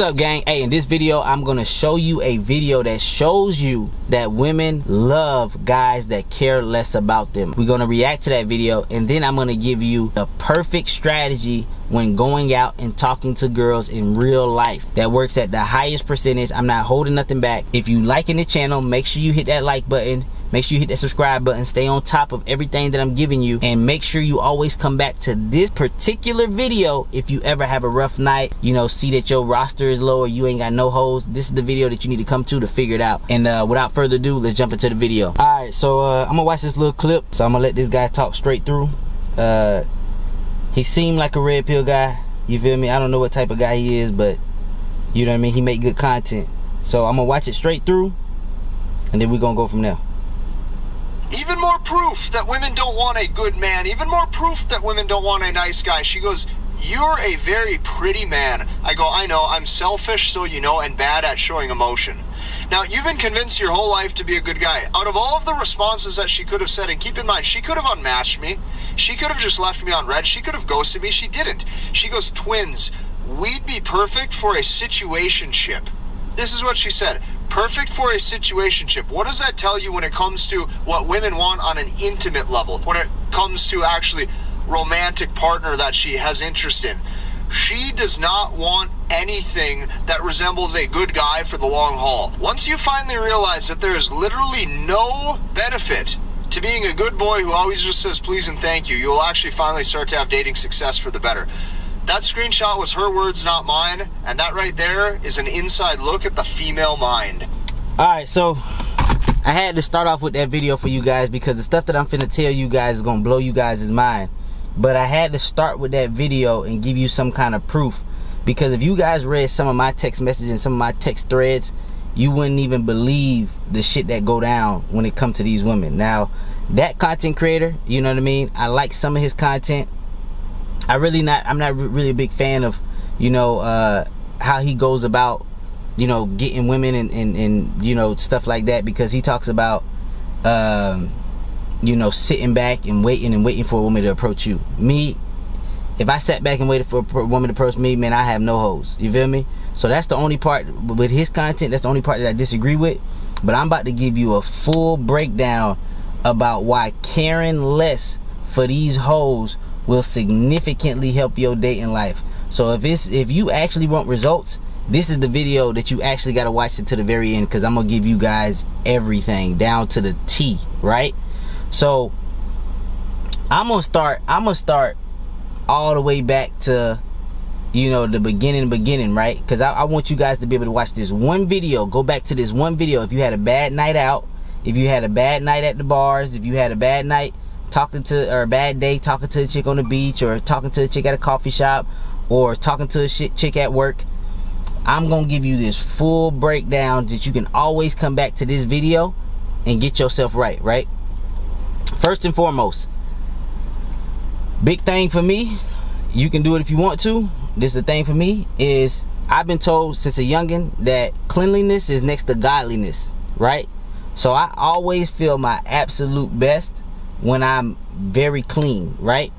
What's up, gang? Hey, in this video I'm gonna show you a video that shows you that women love guys that care less about them. We're gonna react to that video, and then I'm gonna give you the perfect strategy when going out and talking to girls in real life that works at the highest percentage. I'm not holding nothing back. If you liking the channel, make sure you hit that like button. Make sure you hit that subscribe button. Stay on top of everything that I'm giving you, and make sure you always come back to this particular video if you ever have a rough night, you know, see that your roster is low or you ain't got no hoes. This is the video that you need to come to figure it out. And without further ado, let's jump into the video. All right, so I'm gonna watch this little clip. So I'm gonna let this guy talk straight through. He seemed like a red pill guy, you feel me? I don't know what type of guy he is, but you know what I mean, he make good content. So I'm gonna watch it straight through, and then we're gonna go from there. Even more proof that women don't want a good man. Even more proof that women don't want a nice guy. She goes, "You're a very pretty man." I go, "I know, I'm selfish, so you know, and bad at showing emotion." Now, you've been convinced your whole life to be a good guy. Out of all of the responses that she could have said, and keep in mind, she could have unmatched me. She could have just left me on red. She could have ghosted me. She didn't. She goes, "Twins, we'd be perfect for a situationship." This is what she said. Perfect for a situationship. What does that tell you when it comes to what women want on an intimate level? When it comes to actually romantic partner that she has interest in? She does not want anything that resembles a good guy for the long haul. Once you finally realize that there is literally no benefit to being a good boy who always just says please and thank you, you'll actually finally start to have dating success for the better. That screenshot was her words, not mine, and that right there is an inside look at the female mind. Alright, so I had to start off with that video for you guys because the stuff that I'm finna tell you guys is gonna blow you guys' mind. But I had to start with that video and give you some kind of proof, because if you guys read some of my text messages and some of my text threads, you wouldn't even believe the shit that go down when it comes to these women. Now, that content creator, you know what I mean, I like some of his content. I'm not really a big fan of, you know, how he goes about, you know, getting women and you know, stuff like that, because he talks about you know, sitting back and waiting for a woman to approach you. Me, if I sat back and waited for a woman to approach me, man, I have no hoes. You feel me? So that's the only part with his content, that's the only part that I disagree with. But I'm about to give you a full breakdown about why caring less for these hoes will significantly help your dating life. So if you actually want results, this is the video that you actually got to watch it to the very end, because I'm gonna give you guys everything down to the T, right? So I'm gonna start all the way back to, you know, the beginning, right? Because I want you guys to be able to watch this one video. Go back to this one video. If you had a bad night out, if you had a bad night at the bars, if you had a bad night or a bad day talking to a chick on the beach, or talking to a chick at a coffee shop, or talking to a chick at work, I'm gonna give you this full breakdown that you can always come back to this video and get yourself right? First and foremost, big thing for me, you can do it if you want to. This is the thing for me, is I've been told since a youngin that cleanliness is next to godliness, right? So I always feel my absolute best when I'm very clean, right?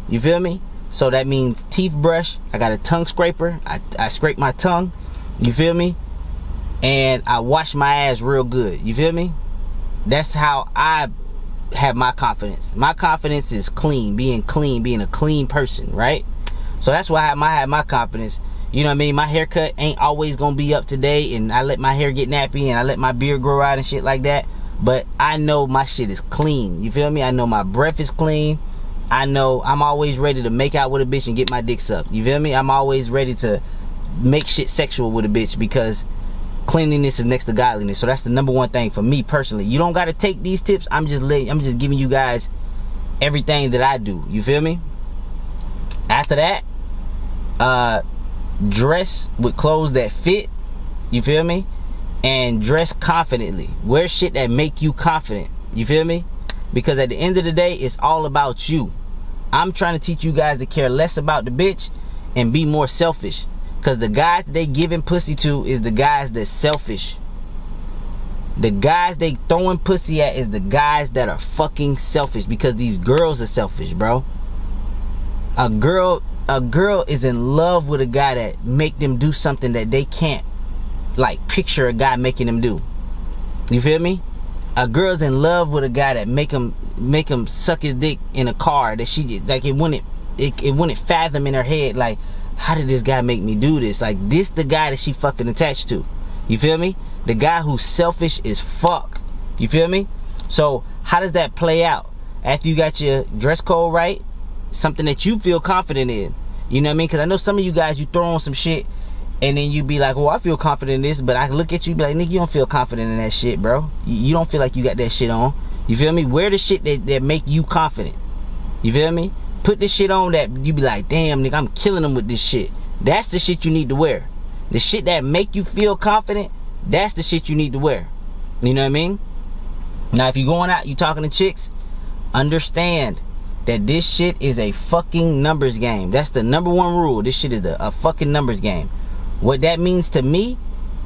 You feel me? So that means teeth brush. I got a tongue scraper. I scrape my tongue. You feel me? And I wash my ass real good. You feel me? That's how I have my confidence. My confidence is clean, being a clean person, right? So that's why I have my confidence. You know what I mean? My haircut ain't always gonna be up to date, and I let my hair get nappy, and I let my beard grow out and shit like that. But I know my shit is clean. You feel me? I know my breath is clean. I know I'm always ready to make out with a bitch and get my dick sucked. You feel me? I'm always ready to make shit sexual with a bitch, because cleanliness is next to godliness. So that's the number one thing for me personally. You don't gotta take these tips. I'm just giving you guys everything that I do. You feel me? After that, dress with clothes that fit. You feel me? And dress confidently. Wear shit that make you confident. You feel me? Because at the end of the day, it's all about you. I'm trying to teach you guys to care less about the bitch and be more selfish. Because the guys that they giving pussy to is the guys that's selfish. The guys they throwing pussy at is the guys that are fucking selfish, because these girls are selfish, bro. A girl a girl is in love with a guy that make them do something that they can't like picture a guy making them do. You feel me? A girl's in love with a guy that make him suck his dick in a car that she like it wouldn't fathom in her head like, how did this guy make me do this? Like, this the guy that she fucking attached to. You feel me? The guy who's selfish as fuck. You feel me? So how does that play out? After you got your dress code right, something that you feel confident in. You know what I mean? Because I know some of you guys, you throw on some shit and then you be like, well, I feel confident in this, but I look at you and be like, nigga, you don't feel confident in that shit, bro. You don't feel like you got that shit on. You feel me? Wear the shit that make you confident. You feel me? Put the shit on that you be like, damn, nigga, I'm killing them with this shit. That's the shit you need to wear. The shit that make you feel confident, that's the shit you need to wear. You know what I mean? Now, if you're going out, you talking to chicks, understand that this shit is a fucking numbers game. That's the number one rule. This shit is a fucking numbers game. What that means to me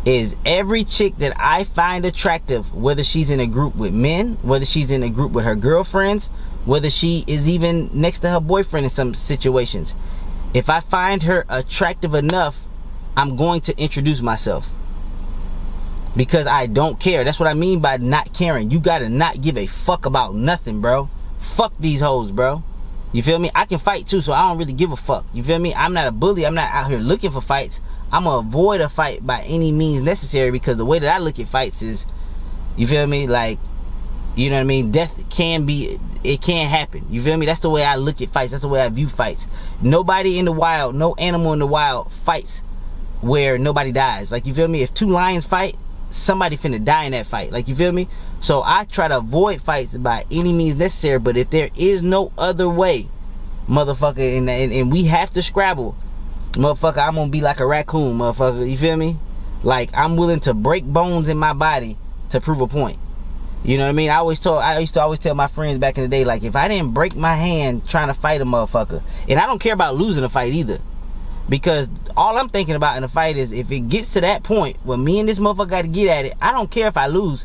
is every chick that I find attractive, whether she's in a group with men, whether she's in a group with her girlfriends, whether she is even next to her boyfriend in some situations, if I find her attractive enough, I'm going to introduce myself. Because I don't care. That's what I mean by not caring. You gotta not give a fuck about nothing, bro. Fuck these hoes, bro. You feel me? I can fight too, so I don't really give a fuck. You feel me? I'm not a bully. I'm not out here looking for fights. I'm gonna avoid a fight by any means necessary, because the way that I look at fights is, you feel me? Like, you know what I mean? Death can be, it can happen. You feel me? That's the way I look at fights. That's the way I view fights. Nobody in the wild, no animal in the wild fights where nobody dies. Like, you feel me? If two lions fight, somebody finna die in that fight. Like, you feel me? So I try to avoid fights by any means necessary. But if there is no other way, motherfucker, and we have to scrabble, motherfucker, I'm gonna be like a raccoon, motherfucker. You feel me? Like, I'm willing to break bones in my body to prove a point. You know what I mean? I used to always tell my friends back in the day, like, if I didn't break my hand trying to fight a motherfucker, and I don't care about losing a fight either, because all I'm thinking about in a fight is, if it gets to that point where me and this motherfucker got to get at it, I don't care if I lose.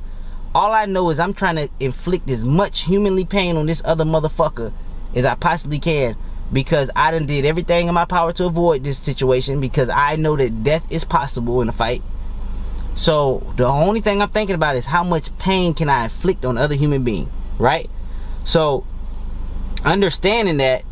All I know is I'm trying to inflict as much humanly pain on this other motherfucker as I possibly can, because I done did everything in my power to avoid this situation, because I know that death is possible in a fight. So the only thing I'm thinking about is how much pain can I inflict on other human being, right? So understanding that,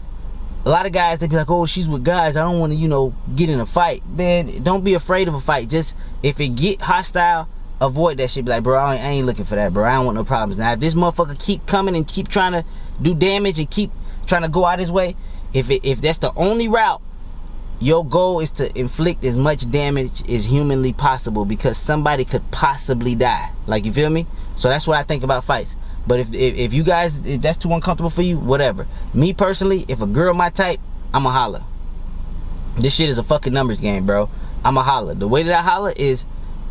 a lot of guys, they be like, oh, she's with guys, I don't want to, you know, get in a fight. Man, don't be afraid of a fight. Just, if it get hostile, avoid that shit. Be like, bro, I ain't looking for that, bro. I don't want no problems. Now, if this motherfucker keep coming and keep trying to do damage and keep trying to go out his way, if that's the only route, your goal is to inflict as much damage as humanly possible, because somebody could possibly die. Like, you feel me? So that's what I think about fights. But if you guys, if that's too uncomfortable for you, whatever. Me personally, if a girl my type, I'ma holler. This shit is a fucking numbers game, bro. I'ma holler. The way that I holler is,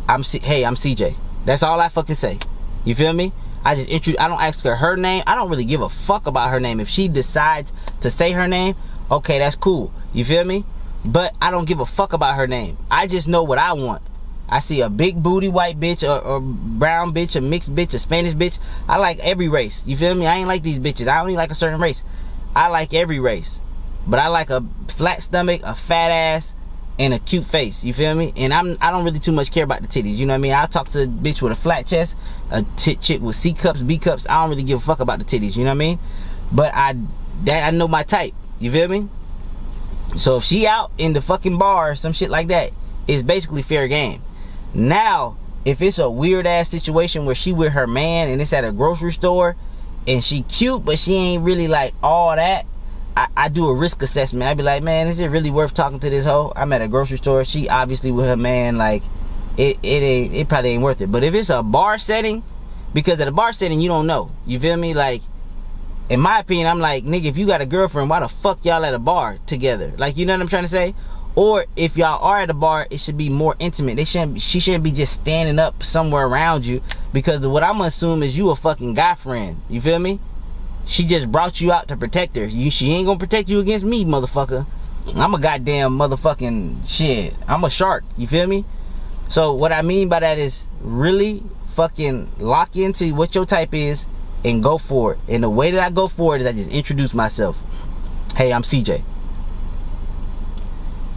hey, I'm CJ. That's all I fucking say. You feel me? I don't ask her name. I don't really give a fuck about her name. If she decides to say her name, okay, that's cool. You feel me? But I don't give a fuck about her name. I just know what I want. I see a big booty white bitch, or brown bitch, a mixed bitch, a Spanish bitch. I like every race. You feel me? I ain't like these bitches. I only like a certain race. I like every race. But I like a flat stomach, a fat ass, and a cute face. You feel me? And I don't really too much care about the titties. You know what I mean? I'll talk to a bitch with a flat chest, a chick with C cups, B cups. I don't really give a fuck about the titties. You know what I mean? But I know my type. You feel me? So if she out in the fucking bar or some shit like that, it's basically fair game. Now, if it's a weird ass situation where she with her man and it's at a grocery store and she cute but she ain't really like all that, I do a risk assessment. I be like, man, is it really worth talking to this hoe? I'm at a grocery store, she obviously with her man, like it probably ain't worth it. But if it's a bar setting, because at a bar setting you don't know, you feel me? Like, in my opinion, I'm like, nigga, if you got a girlfriend, why the fuck y'all at a bar together? Like, you know what I'm trying to say? Or if y'all are at a bar, it should be more intimate. She shouldn't be just standing up somewhere around you, because what I'm gonna assume is you a fucking guy friend. You feel me? She just brought you out to protect her. She ain't gonna protect you against me, motherfucker. I'm a goddamn motherfucking shit. I'm a shark. You feel me? So what I mean by that is, really fucking lock into what your type is and go for it. And the way that I go for it is I just introduce myself. Hey, I'm CJ.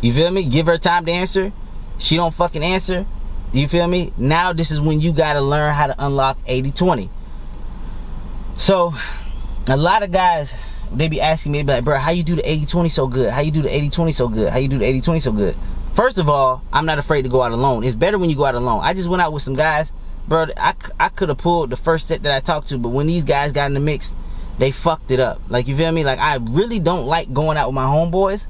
You feel me? Give her time to answer. She don't fucking answer. You feel me? Now this is when you gotta learn how to unlock 80-20. So a lot of guys, they be asking me, they be like, bro, how you do the 80-20 so good? How you do the 80-20 so good? How you do the 80-20 so good? First of all, I'm not afraid to go out alone. It's better when you go out alone. I just went out with some guys, bro. I could have pulled the first set that I talked to, but when these guys got in the mix, they fucked it up. Like, you feel me? Like, I really don't like going out with my homeboys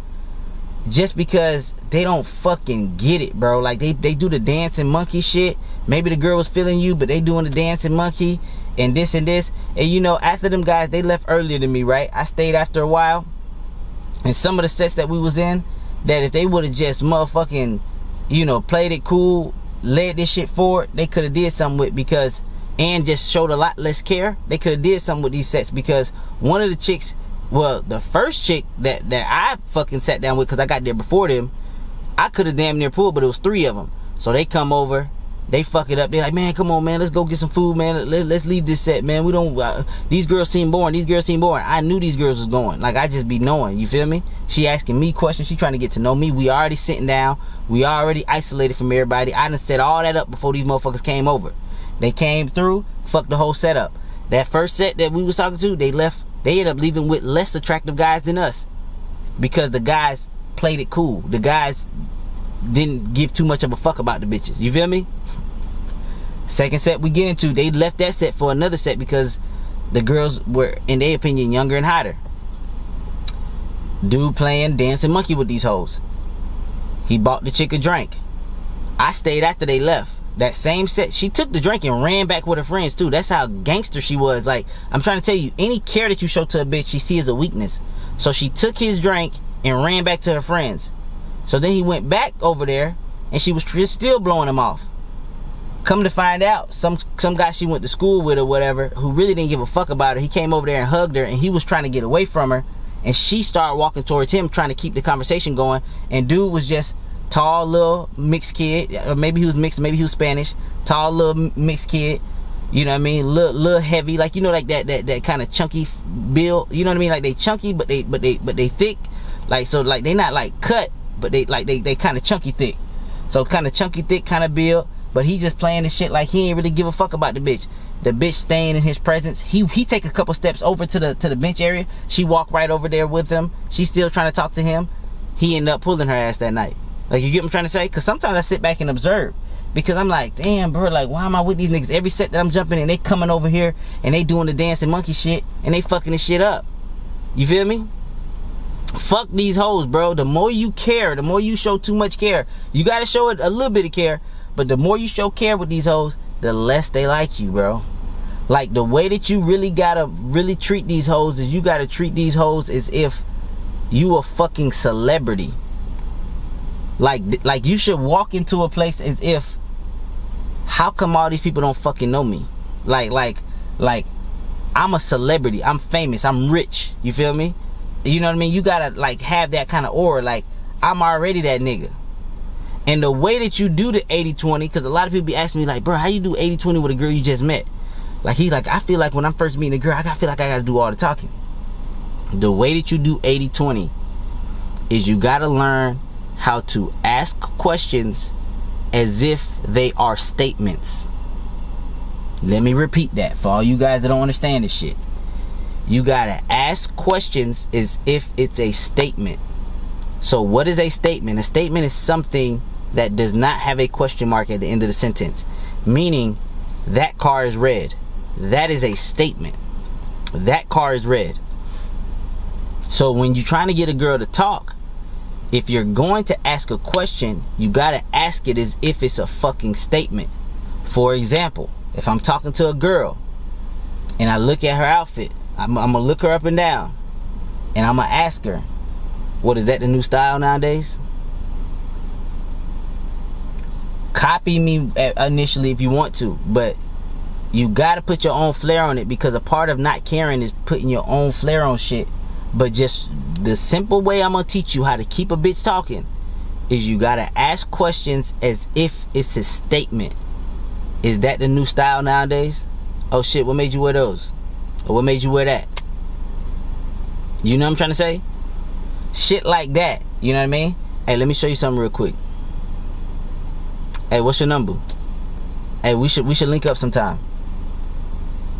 just because they don't fucking get it, bro. Like, they do the dancing monkey shit. Maybe the girl was feeling you, but they doing the dancing monkey and this and this. And you know, after them guys, they left earlier than me, right? I stayed after a while. And some of the sets that we was in, that if they would have just motherfucking, you know, played it cool, led this shit forward, they could have did something with, because, and just showed a lot less care, they could have did something with these sets. Because one of the chicks, well, the first chick that I fucking sat down with, because I got there before them, I could have damn near pulled, but it was 3 of them. So they come over, they fuck it up. They're like, man, come on, man, let's go get some food, man. Let's leave this set, man. We don't, these girls seem boring. These girls seem boring. I knew these girls was going. Like, I just be knowing, you feel me? She asking me questions. She trying to get to know me. We already sitting down. We already isolated from everybody. I done set all that up before these motherfuckers came over. They came through, fucked the whole setup. That first set that we was talking to, they left. They ended up leaving with less attractive guys than us, because the guys played it cool. The guys didn't give too much of a fuck about the bitches. You feel me? Second set we get into, they left that set for another set because the girls were, in their opinion, younger and hotter. Dude playing dancing monkey with these hoes. He bought the chick a drink. I stayed after they left. That same set, she took the drink and ran back with her friends too. That's how gangster she was. Like, I'm trying to tell you, any care that you show to a bitch, she sees as a weakness. So she took his drink and ran back to her friends. So then he went back over there and she was still blowing him off. Come to find out, some guy she went to school with or whatever, who really didn't give a fuck about her, he came over there and hugged her, and he was trying to get away from her, and she started walking towards him trying to keep the conversation going. And dude was just tall little mixed kid, or maybe he was mixed, maybe he was Spanish, tall little mixed kid, you know what I mean, little heavy, like, you know, like that kind of chunky build, you know what I mean, like they chunky but they thick, like, so like they not like cut, but they kind of chunky thick, so kind of chunky thick kind of build. But he just playing this shit like he ain't really give a fuck about the bitch. The bitch staying in his presence. He take a couple steps over to the bench area. She walked right over there with him. She's still trying to talk to him. He ended up pulling her ass that night. Like, you get what I'm trying to say? Because sometimes I sit back and observe. Because I'm like, damn, bro, like, why am I with these niggas? Every set that I'm jumping in, they coming over here and they doing the dancing monkey shit and they fucking this shit up. You feel me? Fuck these hoes, bro. The more you care, the more you show too much care. You got to show it a little bit of care. But the more you show care with these hoes, the less they like you, bro. Like, the way that you really gotta treat these hoes is you gotta treat these hoes as if you a fucking celebrity. Like you should walk into a place as if, how come all these people don't fucking know me? Like I'm a celebrity. I'm famous. I'm rich. You feel me? You know what I mean? You gotta like have that kind of aura. Like, I'm already that nigga. And the way that you do the 80-20, because a lot of people be asking me like, bro, how you do 80-20 with a girl you just met? Like, he's like, I feel like when I'm first meeting a girl, I feel like I gotta do all the talking. The way that you do 80-20 is you gotta learn how to ask questions as if they are statements. Let me repeat that for all you guys that don't understand this shit. You gotta ask questions as if it's a statement. So what is a statement? A statement is something that does not have a question mark at the end of the sentence. Meaning, that car is red. That is a statement. That car is red. So when you're trying to get a girl to talk, if you're going to ask a question, you gotta ask it as if it's a fucking statement. For example, if I'm talking to a girl and I look at her outfit, I'm gonna look her up and down and I'm gonna ask her, what is that, the new style nowadays? Copy me initially if you want to, but you gotta put your own flair on it, because a part of not caring is putting your own flair on shit. But just the simple way I'm gonna teach you how to keep a bitch talking is you gotta ask questions as if it's a statement. Is that the new style nowadays? Oh shit, what made you wear those? Or what made you wear that? You know what I'm trying to say? Shit like that, you know what I mean? Hey, let me show you something real quick. Hey, what's your number? Hey, we should link up sometime.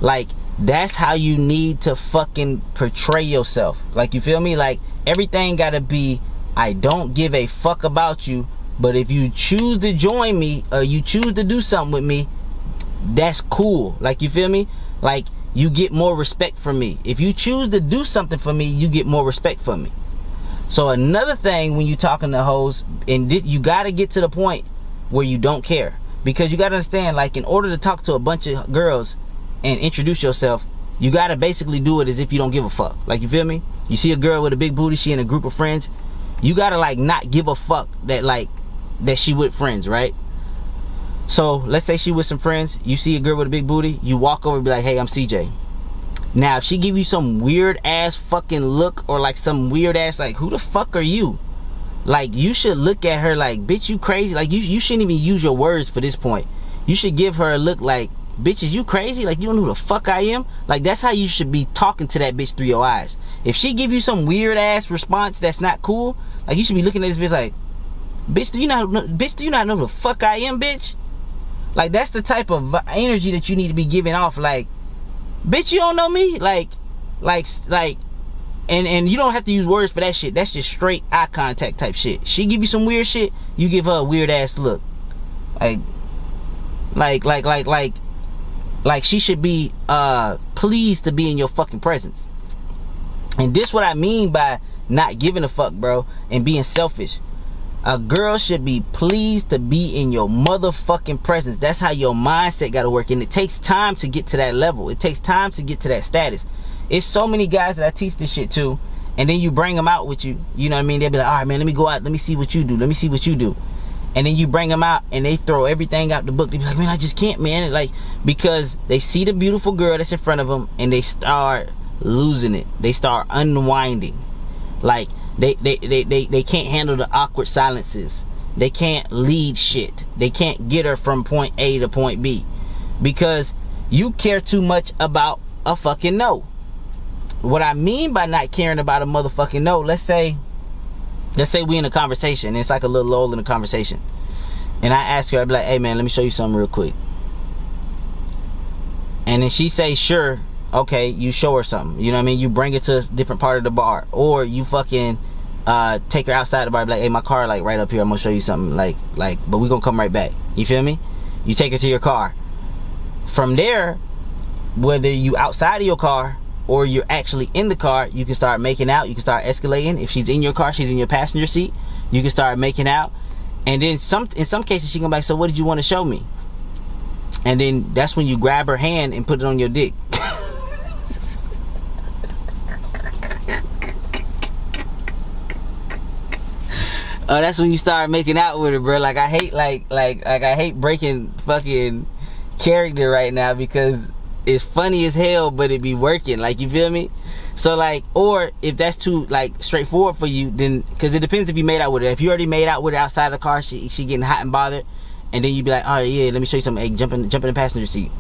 Like, that's how you need to fucking portray yourself. Like, you feel me? Like, everything gotta be, I don't give a fuck about you, but if you choose to join me or you choose to do something with me, that's cool. Like, you feel me? Like, you get more respect from me. If you choose to do something for me, you get more respect from me. So another thing when you talking to hoes, and you gotta get to the point where you don't care. Because you gotta understand, like, in order to talk to a bunch of girls and introduce yourself, you gotta basically do it as if you don't give a fuck. Like, you feel me? You see a girl with a big booty, she in a group of friends, you gotta, like, not give a fuck that, like, that she with friends, right? So let's say she with some friends, you see a girl with a big booty, you walk over and be like, hey, I'm CJ. Now if she give you some weird ass fucking look, or like some weird ass, like, who the fuck are you? Like, you should look at her like, bitch, you crazy? Like, you shouldn't even use your words for this point. You should give her a look like, bitch, is you crazy? Like, you don't know who the fuck I am? Like, that's how you should be talking to that bitch through your eyes. If she give you some weird ass response that's not cool, like, you should be looking at this bitch like, bitch, do you not know who the fuck I am, bitch? Like, that's the type of energy that you need to be giving off. Like, bitch, you don't know me? Like, and you don't have to use words for that shit. That's just straight eye contact type shit. She give you some weird shit, you give her a weird ass look. Like she should be pleased to be in your fucking presence. And this what I mean by not giving a fuck, bro, and being selfish. A girl should be pleased to be in your motherfucking presence. That's how your mindset gotta work. And it takes time to get to that level. It takes time to get to that status. It's so many guys that I teach this shit to, and then you bring them out with you. You know what I mean? They'll be like, all right, man, let me go out. Let me see what you do. Let me see what you do. And then you bring them out, and they throw everything out the book. They be like, man, I just can't, man. Like, because they see the beautiful girl that's in front of them, and they start losing it. They start unwinding. Like, they can't handle the awkward silences. They can't lead shit. They can't get her from point A to point B, because you care too much about a fucking no. What I mean by not caring about a motherfucking no, let's say we in a conversation, and it's like a little lull in the conversation, and I ask her, I'd be like, hey man, let me show you something real quick. And then she say, sure. Okay, you show her something. You know what I mean? You bring her to a different part of the bar, or you fucking take her outside the bar, be like, hey, my car like right up here, I'm gonna show you something, like but we gonna come right back. You feel me? You take her to your car. From there, whether you outside of your car or you're actually in the car, you can start making out. You can start escalating. If she's in your car, she's in your passenger seat, you can start making out. And then in some cases she gonna be like, so what did you want to show me? And then that's when you grab her hand and put it on your dick. Oh, that's when you start making out with her, bro. Like, I hate I hate breaking fucking character right now, because it's funny as hell, but it be working. Like, you feel me? So, like, or if that's too, like, straightforward for you, then, because it depends if you made out with her. If you already made out with her outside of the car, she getting hot and bothered, and then you be like, all right, yeah, let me show you something. Hey, jump in the passenger seat.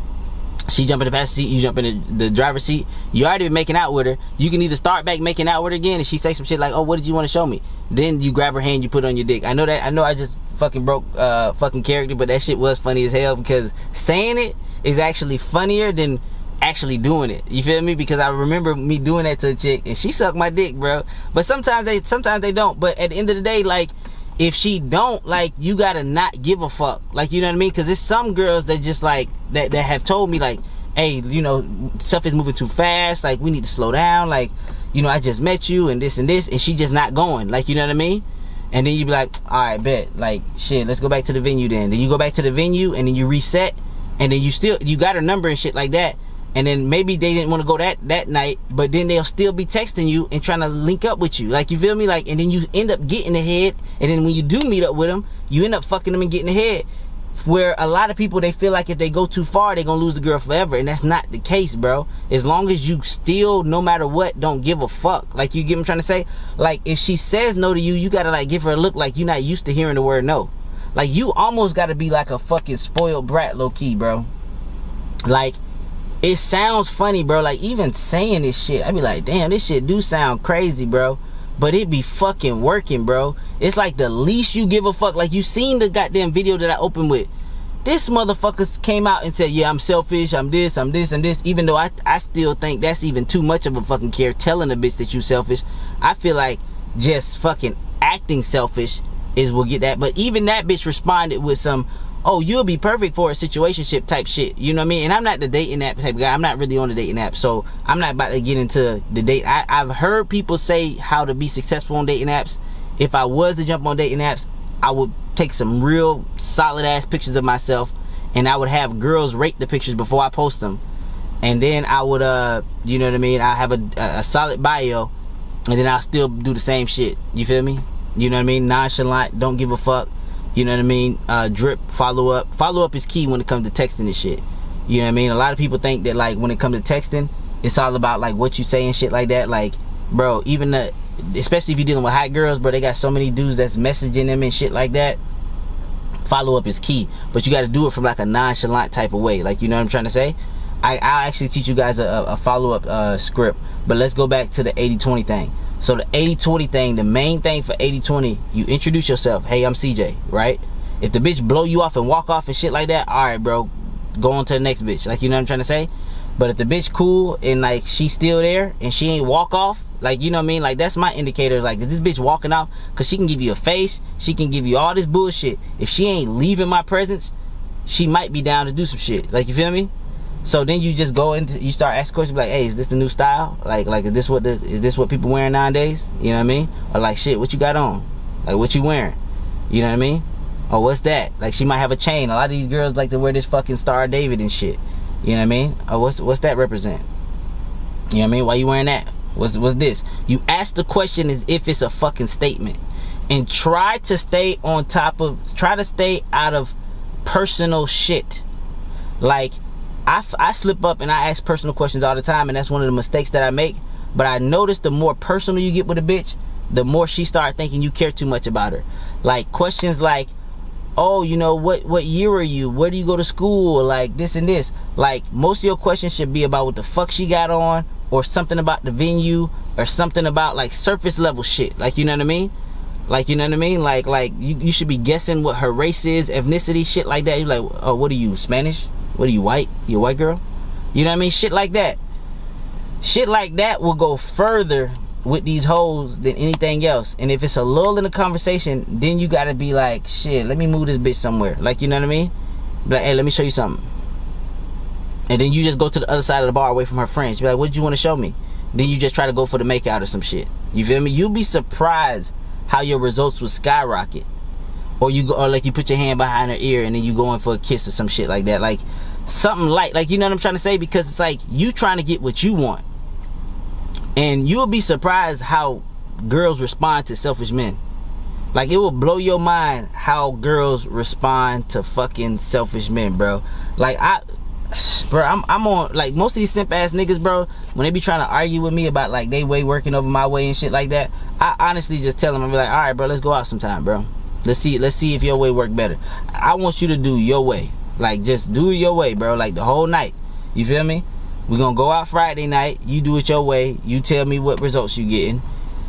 She jump in the passenger seat, you jump in the driver's seat. You already been making out with her. You can either start back making out with her again, and she say some shit like, oh, what did you want to show me? Then you grab her hand, you put it on your dick. I know I just fucking broke fucking character, but that shit was funny as hell, because saying it is actually funnier than actually doing it. You feel me? Because I remember me doing that to a chick, and she sucked my dick, bro. But sometimes they don't. But at the end of the day, like, if she don't, like, you gotta not give a fuck. Like, you know what I mean? Because there's some girls that just, like, that have told me, like, hey, you know, stuff is moving too fast, like, we need to slow down, like, you know, I just met you and this, and she just not going. Like, you know what I mean? And then you be like, alright, bet, like, shit, let's go back to the venue then. Then you go back to the venue, and then you reset, and then you got her number and shit like that. And then maybe they didn't want to go that night, but then they'll still be texting you and trying to link up with you. Like, you feel me? Like, and then you end up getting the head, and then when you do meet up with them, you end up fucking them and getting the head. Where a lot of people, they feel like if they go too far, they're gonna lose the girl forever, and that's not the case, bro. As long as you still, no matter what, don't give a fuck. Like, you get what I'm trying to say? Like, if she says no to you, you gotta, like, give her a look like you're not used to hearing the word no. Like, you almost gotta be like a fucking spoiled brat, low-key, bro. Like, it sounds funny, bro. Like, even saying this shit, I be like, damn, this shit do sound crazy, bro. but it be fucking working, bro. It's like the least you give a fuck. Like, you seen the goddamn video that I opened with. This motherfucker came out and said, yeah, I'm selfish, I'm this, I'm this, I'm this. Even though I still think that's even too much of a fucking care, telling a bitch that you selfish. I feel like just fucking acting selfish is will get that. But even that bitch responded with some, oh, you'll be perfect for a situationship type shit. You know what I mean? And I'm not the dating app type of guy. I'm not really on the dating app. So I'm not about to get into the date. I've heard people say how to be successful on dating apps. If I was to jump on dating apps, I would take some real solid ass pictures of myself, and I would have girls rate the pictures before I post them. And then I would, you know what I mean? I have a solid bio, and then I'll still do the same shit. You feel me? You know what I mean? Nonchalant, don't give a fuck. You know what I mean? Drip, follow up. Follow up is key when it comes to texting and shit. You know what I mean? A lot of people think that, like, when it comes to texting, it's all about, like, what you say and shit like that. Like, bro, even especially if you're dealing with hot girls, bro, they got so many dudes that's messaging them and shit like that. Follow up is key, but you got to do it from like a nonchalant type of way. Like, you know what I'm trying to say? I'll actually teach you guys a follow-up script. But let's go back to the 80-20 thing. So the 80-20 thing, the main thing for 80-20, you introduce yourself. Hey, I'm CJ, right? If the bitch blow you off and walk off and shit like that, all right, bro, go on to the next bitch. Like, you know what I'm trying to say? But if the bitch cool and, like, she's still there and she ain't walk off, like, you know what I mean? Like, that's my indicator. Like, is this bitch walking off? Because she can give you a face. She can give you all this bullshit. If she ain't leaving my presence, she might be down to do some shit. Like, you feel me? So then you just go into, you start asking questions like, hey, is this the new style? Like is this what people wearing nowadays? You know what I mean? Or like, shit, what you got on? Like, what you wearing? You know what I mean? Or what's that? Like, she might have a chain. A lot of these girls like to wear this fucking Star of David and shit. You know what I mean? Or what's that represent? You know what I mean? Why you wearing that? What's this? You ask the question as if it's a fucking statement, and try to stay out of personal shit. Like, I slip up and I ask personal questions all the time, and that's one of the mistakes that I make. But I notice the more personal you get with a bitch, the more she start thinking you care too much about her. Like, questions like, oh, you know, what year are you? Where do you go to school? Like, this and this. Like, most of your questions should be about what the fuck she got on, or something about the venue, or something about, like, surface level shit. Like, you know what I mean? Like, you know what I mean? Like you should be guessing what her race is, ethnicity, shit like that. You're like, oh, what are you, Spanish? What are you, white? You a white girl? You know what I mean? Shit like that. Shit like that will go further with these hoes than anything else. And if it's a lull in the conversation, then you gotta be like, shit, let me move this bitch somewhere. Like, you know what I mean? Be like, hey, let me show you something. And then you just go to the other side of the bar away from her friends. Be like, what did you want to show me? Then you just try to go for the make out or some shit. You feel me? You'll be surprised how your results will skyrocket. Or you go, or like you put your hand behind her ear and then you go in for a kiss or some shit like that. Like, something like, you know what I'm trying to say? Because it's like, you trying to get what you want. And you'll be surprised how girls respond to selfish men. Like, it will blow your mind how girls respond to fucking selfish men, bro. Like, I'm on, like, most of these simp ass niggas, bro, when they be trying to argue with me about, like, they way working over my way and shit like that, I honestly just tell them, I be like, all right, bro, let's go out sometime, bro. Let's see if your way work better. I want you to do your way. Like, just do it your way, bro. Like, the whole night. You feel me? We're gonna go out Friday night. You do it your way. You tell me what results you getting.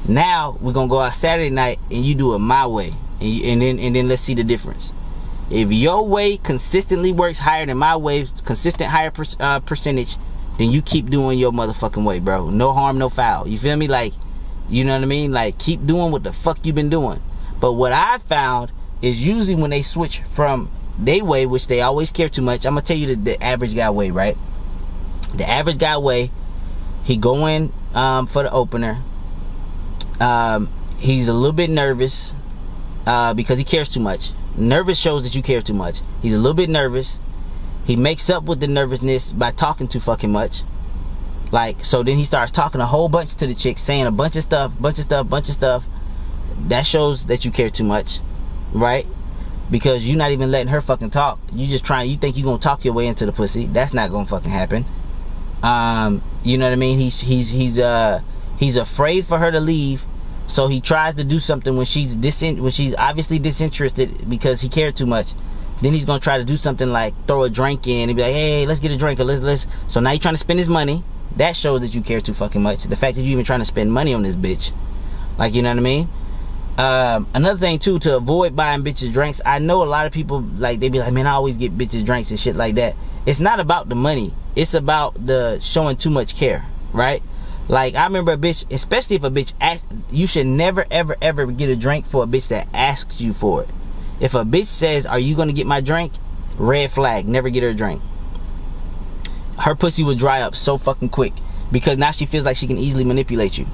Now we're gonna go out Saturday night and you do it my way. And then let's see the difference. If your way consistently works higher than my way, consistent higher percentage, then you keep doing your motherfucking way, bro. No harm, no foul. You feel me? Like, you know what I mean? Like, keep doing what the fuck you been doing. But what I found is usually when they switch from their way, which they always care too much. I'm gonna tell you the average guy way, right? The average guy way, he go in for the opener. He's a little bit nervous because he cares too much. Nervous shows that you care too much. He's a little bit nervous. He makes up with the nervousness by talking too fucking much. Like, so then he starts talking a whole bunch to the chick, saying a bunch of stuff. That shows that you care too much, right? Because you're not even letting her fucking talk. You think you're gonna talk your way into the pussy. That's not gonna fucking happen. You know what I mean? He's afraid for her to leave, so he tries to do something when she's obviously disinterested because he cared too much. Then he's gonna try to do something like throw a drink in and be like, hey, let's get a drink, or let's. So now you're trying to spend his money. That shows that you care too fucking much. The fact that you're even trying to spend money on this bitch. Like, you know what I mean? Another thing too, to avoid buying bitches drinks, I know a lot of people, like, they be like, man, I always get bitches drinks and shit like that. It's not about the money, it's about the showing too much care, right? Like, I remember a bitch, especially if a bitch asks, you should never ever get a drink for a bitch that asks you for it. If a bitch says, are you gonna get my drink? Red flag, never get her a drink. Her pussy will dry up so fucking quick, because now she feels like she can easily manipulate you.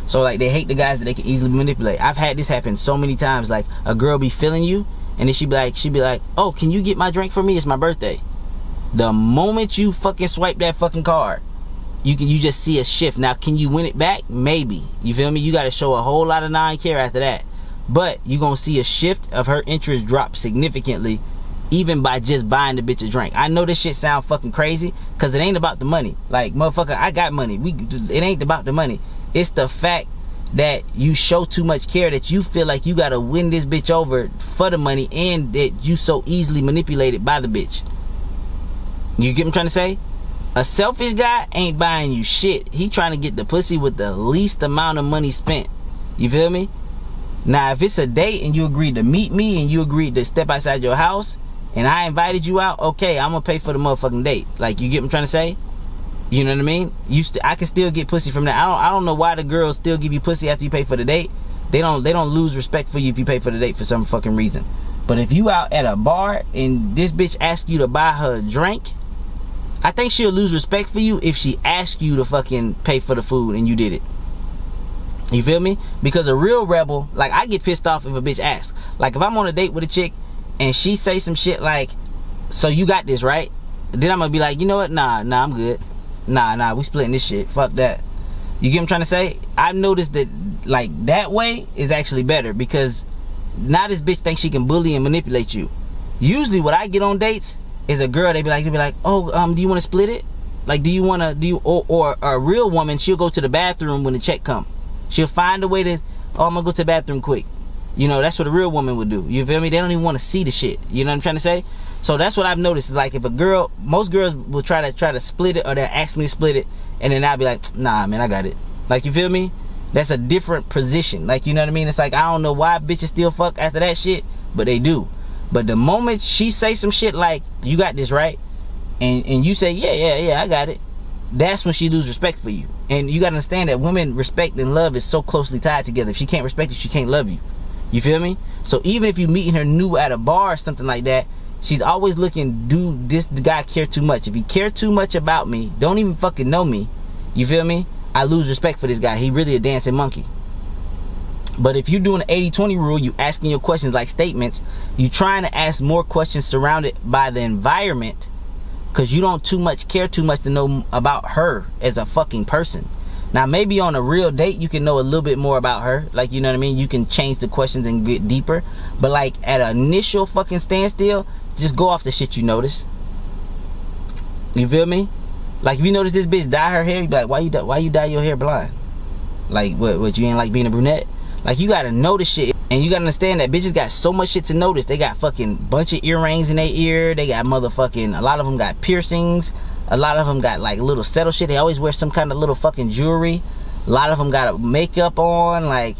So, like, they hate the guys that they can easily manipulate. I've had this happen so many times. Like, a girl be feeling you, and then she be like, oh, can you get my drink for me? It's my birthday. The moment you fucking swipe that fucking card, you just see a shift. Now, can you win it back? Maybe. You feel me? You got to show a whole lot of non-care after that. But you gonna see a shift of her interest drop significantly, even by just buying the bitch a drink. I know this shit sound fucking crazy, because it ain't about the money. Like, motherfucker, I got money. It ain't about the money. It's the fact that you show too much care, that you feel like you gotta win this bitch over for the money, and that you so easily manipulated by the bitch. You get what I'm trying to say? A selfish guy ain't buying you shit. He trying to get the pussy with the least amount of money spent. You feel me? Now, if it's a date and you agreed to meet me and you agreed to step outside your house and I invited you out, okay, I'm gonna pay for the motherfucking date. Like, you get what I'm trying to say? You know what I mean? I can still get pussy from that. I don't know why the girls still give you pussy after you pay for the date. They don't lose respect for you if you pay for the date for some fucking reason. But if you out at a bar and this bitch asks you to buy her a drink, I think she'll lose respect for you if she asks you to fucking pay for the food and you did it. You feel me? Because a real rebel, like, I get pissed off if a bitch asks. Like, if I'm on a date with a chick and she say some shit like, so you got this, right? Then I'm gonna be like, you know what? Nah, I'm good. Nah, we splitting this shit. Fuck that. You get what I'm trying to say? I've noticed that, like, that way is actually better, because now this bitch thinks she can bully and manipulate you. Usually what I get on dates is a girl, they be like, oh, do you want to split it? Like, or a real woman, she'll go to the bathroom when the check come. She'll find a way to, oh, I'm gonna go to the bathroom quick. You know, that's what a real woman would do. You feel me? They don't even want to see the shit. You know what I'm trying to say? So that's what I've noticed. Like, if a girl, most girls will try to split it, or they'll ask me to split it, and then I'll be like, nah, man, I got it. Like, you feel me? That's a different position. Like, you know what I mean? It's like, I don't know why bitches still fuck after that shit, but they do. But the moment she say some shit like, you got this, right? And you say, yeah, I got it. That's when she lose respect for you. And you gotta understand that women respect and love is so closely tied together. If she can't respect you, she can't love you. You feel me? So even if you meeting her new at a bar or something like that, she's always looking, do this the guy care too much? If he care too much about me, don't even fucking know me, you feel me? I lose respect for this guy. He really a dancing monkey. But if you're doing the 80-20 rule, you asking your questions like statements, you trying to ask more questions surrounded by the environment, because you don't care too much to know about her as a fucking person. Now, maybe on a real date, you can know a little bit more about her. Like, you know what I mean? You can change the questions and get deeper. But, like, at an initial fucking standstill, just go off the shit you notice. You feel me? Like, if you notice this bitch dye her hair, you be like, why you dye your hair blonde? Like, what, you ain't like being a brunette? Like, you gotta notice shit. And you gotta understand that bitches got so much shit to notice. They got fucking bunch of earrings in their ear. They got motherfucking, a lot of them got piercings. A lot of them got like little settle shit. They always wear some kind of little fucking jewelry. A lot of them got makeup on. Like,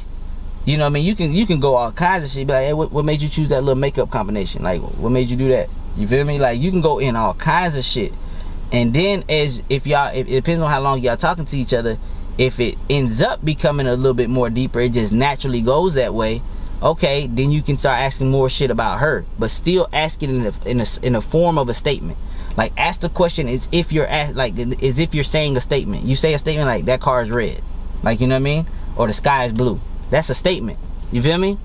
you know what I mean? You can go all kinds of shit. Be like, hey, what made you choose that little makeup combination? Like, what made you do that? You feel me? Like, you can go in all kinds of shit. And then it depends on how long y'all talking to each other. If it ends up becoming a little bit more deeper, it just naturally goes that way. Okay, then you can start asking more shit about her, but still ask it in a form of a statement. Like, ask the question as if you're saying a statement. You say a statement like, that car is red. Like, you know what I mean? Or the sky is blue. That's a statement. You feel me?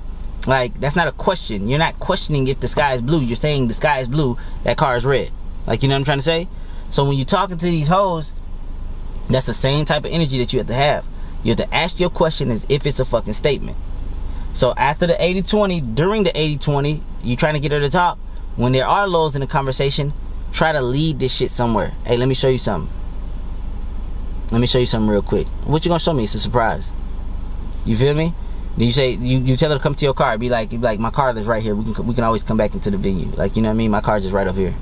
Like, that's not a question. You're not questioning if the sky is blue. You're saying the sky is blue, that car is red. Like, you know what I'm trying to say? So when you're talking to these hoes, that's the same type of energy that you have to have. You have to ask your question as if it's a fucking statement. So after the 80-20, during the 80-20, you trying to get her to talk. When there are lows in the conversation, try to lead this shit somewhere. Hey, let me show you something. Let me show you something real quick. What you gonna show me? It's a surprise. You feel me? Then you say, you tell her to come to your car. Be like, my car is right here. We can always come back into the venue. Like, you know what I mean? My car's just right up here.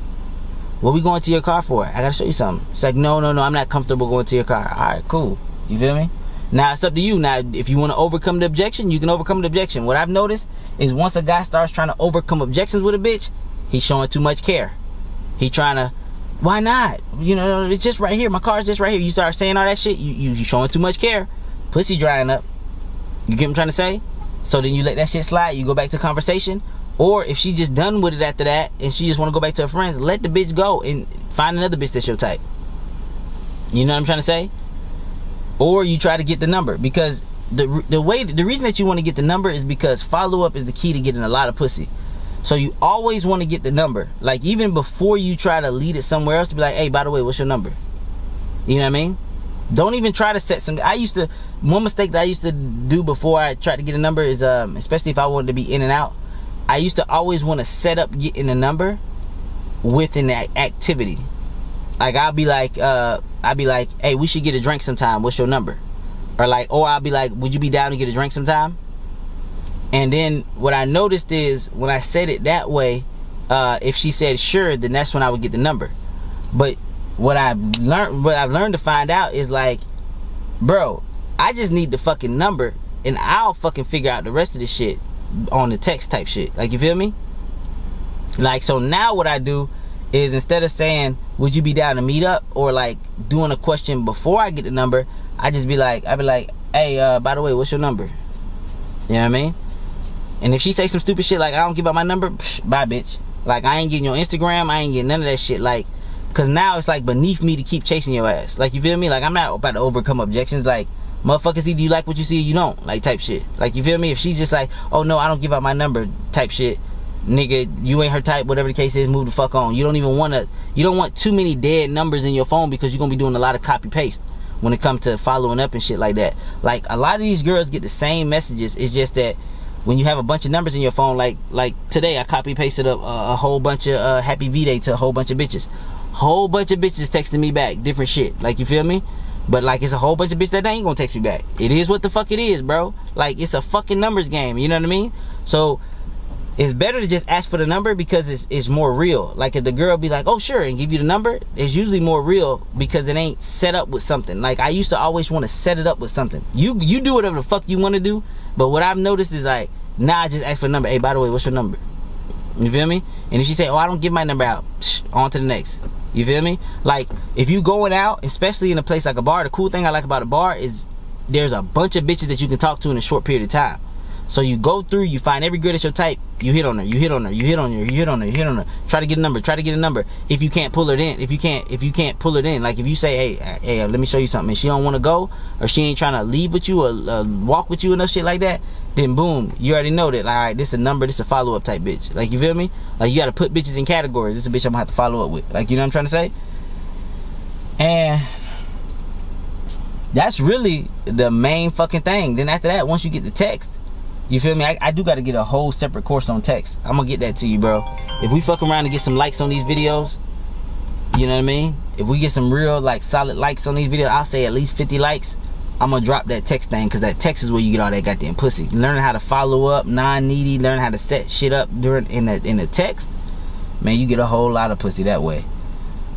What we going to your car for? I gotta show you something. It's like, no, I'm not comfortable going to your car. Alright, cool. You feel me? Now it's up to you. Now if you want to overcome the objection, you can overcome the objection. What I've noticed is once a guy starts trying to overcome objections with a bitch, he's showing too much care. He trying to, why not? You know, it's just right here. My car's just right here. You start saying all that shit, you showing too much care. Pussy drying up. You get what I'm trying to say? So then you let that shit slide. You go back to conversation. Or if she just done with it after that and she just want to go back to her friends, let the bitch go and find another bitch that's your type. You know what I'm trying to say? Or you try to get the number, because the reason that you want to get the number is because follow-up is the key to getting a lot of pussy. So you always want to get the number. Like even before you try to lead it somewhere else, to be like, hey, by the way, what's your number? You know what I mean? Don't even try to set some. One mistake that I used to do before I tried to get a number is, especially if I wanted to be in and out, I used to always want to set up getting a number with an activity. Like I'll be like, hey, we should get a drink sometime. What's your number? Or like, or I'll be like, would you be down to get a drink sometime? And then what I noticed is when I said it that way, if she said sure, then that's when I would get the number. But what I've learned to find out is like, bro, I just need the fucking number and I'll fucking figure out the rest of the shit on the text type shit. Like, you feel me? Like, so now what I do is instead of saying, would you be down to meet up, or like doing a question before I get the number, I'd be like, hey, by the way, what's your number? You know what I mean? And if she say some stupid shit like, I don't give out my number, bye bitch. Like, I ain't getting your Instagram, I ain't getting none of that shit. Like, cause now it's like beneath me to keep chasing your ass. Like, you feel me? Like, I'm not about to overcome objections. Like, motherfuckers, either you like what you see or you don't, like, type shit. Like, you feel me? If she's just like, oh no, I don't give out my number type shit, nigga, you ain't her type, whatever the case is, move the fuck on. You don't want too many dead numbers in your phone, because you're gonna be doing a lot of copy paste when it comes to following up and shit like that. Like, a lot of these girls get the same messages. It's just that when you have a bunch of numbers in your phone, like today I copy pasted up a whole bunch of happy V-Day to a whole bunch of bitches. Whole bunch of bitches texting me back different shit. Like, you feel me? But like, it's a whole bunch of bitches that ain't gonna text me back. It is what the fuck it is, bro. Like, it's a fucking numbers game, you know what I mean? So it's better to just ask for the number, because it's more real. Like, if the girl be like, oh sure, and give you the number, it's usually more real because it ain't set up with something. Like, I used to always want to set it up with something. You do whatever the fuck you want to do, but what I've noticed is like, now I just ask for the number. Hey, by the way, what's your number? You feel me? And if she say, oh, I don't give my number out, on to the next. You feel me? Like, if you going out, especially in a place like a bar, the cool thing I like about a bar is there's a bunch of bitches that you can talk to in a short period of time. So you go through, you find every girl that's your type, you hit on her, you hit on her, you hit on her, you hit on her, you hit on her. Try to get a number, If you can't pull her in, if you can't pull it in, like if you say, hey, let me show you something, and she don't want to go, or she ain't trying to leave with you or walk with you and no shit like that, then boom, you already know that, alright, this is a number, this is a follow-up type bitch. Like, you feel me? Like, you gotta put bitches in categories. This is a bitch I'm gonna have to follow up with. Like, you know what I'm trying to say? And that's really the main fucking thing. Then after that, once you get the text, you feel me? I do got to get a whole separate course on text. I'm gonna get that to you, bro. If we fuck around and get some likes on these videos, you know what I mean? If we get some real, like, solid likes on these videos, I'll say at least 50 likes, I'm gonna drop that text thing, because that text is where you get all that goddamn pussy. Learning how to follow up, non-needy, learn how to set shit up in the text, man, you get a whole lot of pussy that way.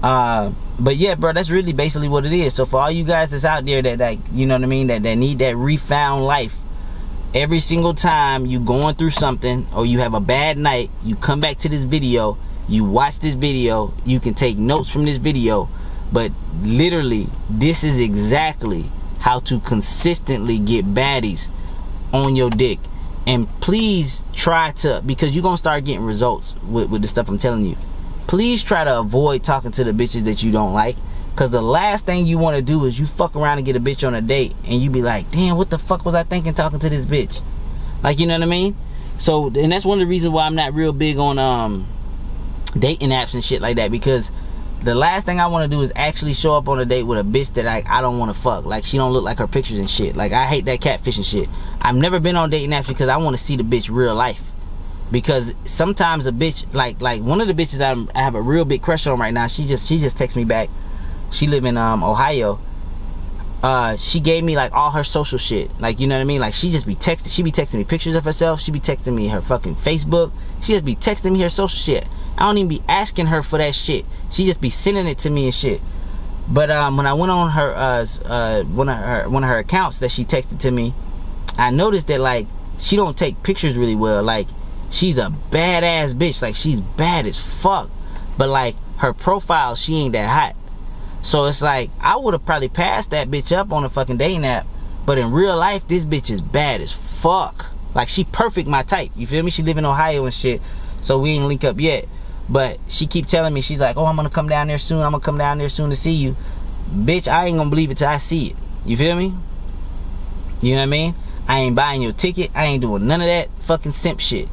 But yeah, bro, that's really basically what it is. So for all you guys that's out there that, like, you know what I mean, that need that refound life, every single time you going through something or you have a bad night, you come back to this video, you watch this video, you can take notes from this video, but literally this is exactly how to consistently get baddies on your dick. And please try to, because you're gonna start getting results with the stuff I'm telling you, please try to avoid talking to the bitches that you don't like. Because the last thing you want to do is you fuck around and get a bitch on a date and you be like, damn, what the fuck was I thinking talking to this bitch? Like, you know what I mean? So, and that's one of the reasons why I'm not real big on dating apps and shit like that, because the last thing I want to do is actually show up on a date with a bitch that I don't want to fuck. Like, she don't look like her pictures and shit. Like, I hate that catfishing shit. I've never been on dating apps because I want to see the bitch real life. Because sometimes a bitch, like one of the bitches I have a real big crush on right now, she just texts me back. She live in Ohio. She gave me like all her social shit. Like, you know what I mean? Like, she be texting me pictures of herself. She be texting me her fucking Facebook. She just be texting me her social shit. I don't even be asking her for that shit. She just be sending it to me and shit. But when I went on her one of her accounts that she texted to me, I noticed that like she don't take pictures really well. Like she's a badass bitch. Like she's bad as fuck. But like her profile, she ain't that hot. So it's like I would have probably passed that bitch up on a fucking dating app. But in real life, this bitch is bad as fuck. Like she perfect my type. You feel me? She live in Ohio and shit. So we ain't link up yet. But she keep telling me, she's like, oh, I'm gonna come down there soon. I'm gonna come down there soon to see you. Bitch, I ain't gonna believe it till I see it. You feel me? You know what I mean? I ain't buying your ticket. I ain't doing none of that fucking simp shit.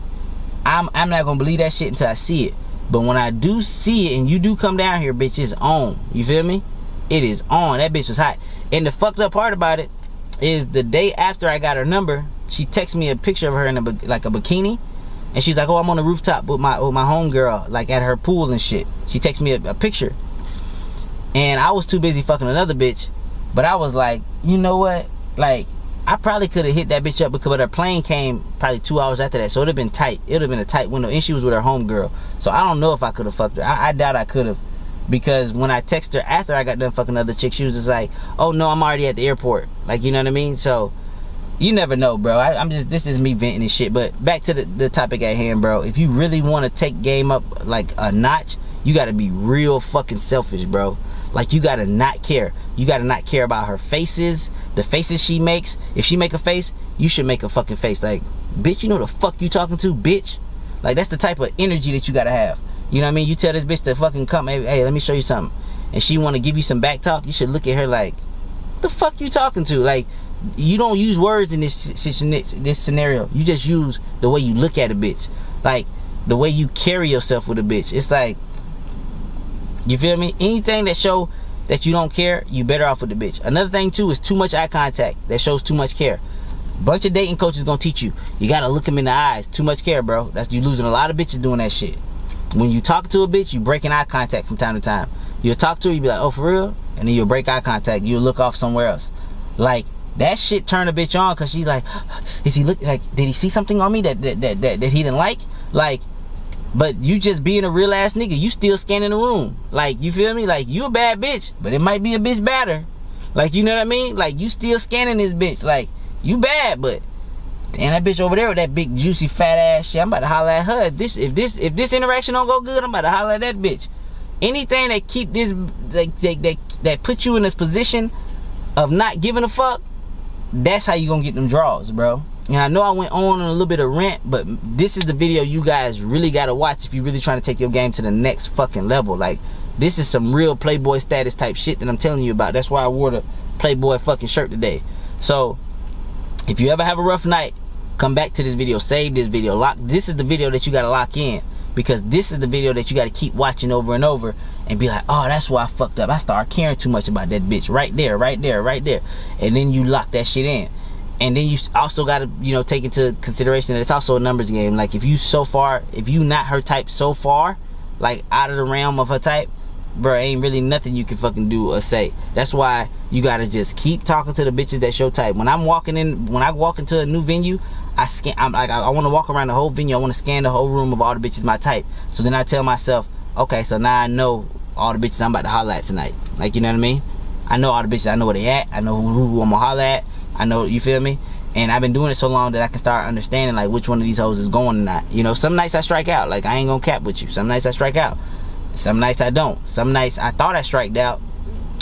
I'm not gonna believe that shit until I see it. But when I do see it and you do come down here, bitch, it's on. You feel me? It is on. That bitch was hot. And the fucked up part about it is the day after I got her number, she texted me a picture of her in a bikini. And she's like, oh, I'm on the rooftop with my homegirl, like at her pool and shit. She texted me a picture. And I was too busy fucking another bitch. But I was like, you know what? Like, I probably could have hit that bitch up, but her plane came probably 2 hours after that. So it would have been tight. It would have been a tight window. And she was with her homegirl. So I don't know if I could have fucked her. I doubt I could have. Because when I texted her after I got done fucking another chick, she was just like, oh, no, I'm already at the airport. Like, you know what I mean? So you never know, bro. This is me venting and shit. But back to the topic at hand, bro. If you really want to take game up like a notch, you got to be real fucking selfish, bro. Like, you got to not care. You got to not care about her faces, the faces she makes. If she make a face, you should make a fucking face. Like, bitch, you know the fuck you talking to, bitch? Like, that's the type of energy that you got to have. You know what I mean? You tell this bitch to fucking come, hey, let me show you something. And she want to give you some back talk, you should look at her like, the fuck you talking to? Like, you don't use words in this scenario. You just use the way you look at a bitch. Like, the way you carry yourself with a bitch. It's like, you feel me? Anything that show that you don't care, you better off with the bitch. Another thing too is too much eye contact. That shows too much care. Bunch of dating coaches gonna teach you. You gotta look them in the eyes. Too much care, bro. That's you losing a lot of bitches doing that shit. When you talk to a bitch, you breaking eye contact from time to time. You'll talk to her, you be like, oh, for real? And then you'll break eye contact. You'll look off somewhere else. Like, that shit turn a bitch on because she's like, is he look like, did he see something on me that he didn't like? Like, but you just being a real ass nigga, you still scanning the room. Like, you feel me? Like, you a bad bitch, but it might be a bitch badder. Like, you know what I mean? Like, you still scanning this bitch. Like, you bad, but damn, that bitch over there with that big juicy fat ass shit, I'm about to holler at her. If this interaction don't go good, I'm about to holler at that bitch. Anything that keep this that put you in this position of not giving a fuck, that's how you gonna get them draws, bro. And I know I went on a little bit of rant, but this is the video you guys really gotta watch if you're really trying to take your game to the next fucking level. Like, this is some real Playboy status type shit that I'm telling you about. That's why I wore the Playboy fucking shirt today. So if you ever have a rough night, come back to this video, save this video, this is the video that you gotta lock in, because this is the video that you gotta keep watching over and over and be like, oh, that's why I fucked up. I started caring too much about that bitch right there, right there, right there. And then you lock that shit in. And then you also gotta, you know, take into consideration that it's also a numbers game. Like, if you not her type so far, like out of the realm of her type, bro, ain't really nothing you can fucking do or say. That's why you gotta just keep talking to the bitches that's your type. When I walk into a new venue, I want to walk around the whole venue. I want to scan the whole room of all the bitches my type. So then I tell myself, okay, so now I know all the bitches I'm about to holler at tonight. Like, you know what I mean? I know all the bitches. I know where they at. I know who I'm gonna holler at. I know, you feel me? And I've been doing it so long that I can start understanding like which one of these hoes is going or not. You know, some nights I strike out. Like, I ain't gonna cap with you. Some nights I strike out. Some nights I don't. Some nights I thought I striked out,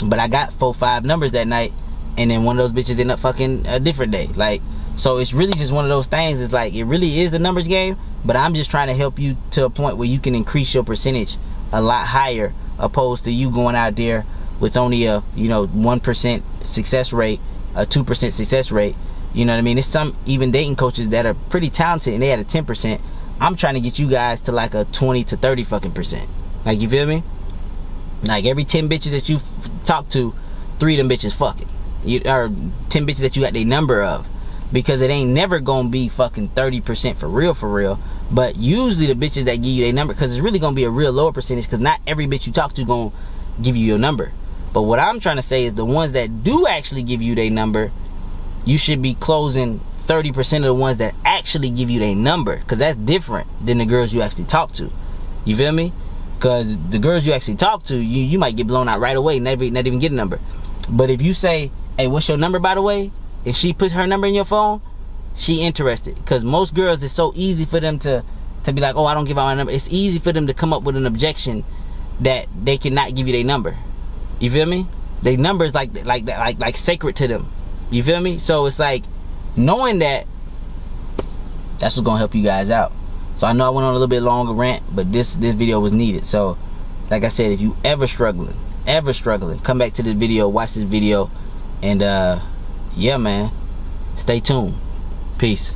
but I got 4-5 numbers that night, and then one of those bitches end up fucking a different day. Like, so it's really just one of those things. It's like, it really is the numbers game, but I'm just trying to help you to a point where you can increase your percentage a lot higher, opposed to you going out there with only a, you know, 1% success rate, a 2% success rate. You know what I mean? There's some even dating coaches that are pretty talented and they had a 10%. I'm trying to get you guys to like a 20 to 30 fucking percent. Like, you feel me? Like, every 10 bitches that you talk to, 3 of them bitches fucking. Or 10 bitches that you got their number of. Because it ain't never gonna be fucking 30% for real. But usually the bitches that give you their number, because it's really gonna be a real lower percentage, because not every bitch you talk to gonna give you your number. But what I'm trying to say is the ones that do actually give you their number, you should be closing 30% of the ones that actually give you their number, because that's different than the girls you actually talk to. You feel me? Because the girls you actually talk to, you might get blown out right away, never even get a number. But if you say, hey, what's your number, by the way? And she puts her number in your phone, she interested. Because most girls, it's so easy for them to be like, oh, I don't give out my number. It's easy for them to come up with an objection that they cannot give you their number. You feel me? Their number is like sacred to them. You feel me? So it's like, knowing that, that's what's gonna help you guys out. So I know I went on a little bit longer rant, but this video was needed. So like I said, if you ever struggling, come back to this video, watch this video, and yeah, man, stay tuned. Peace.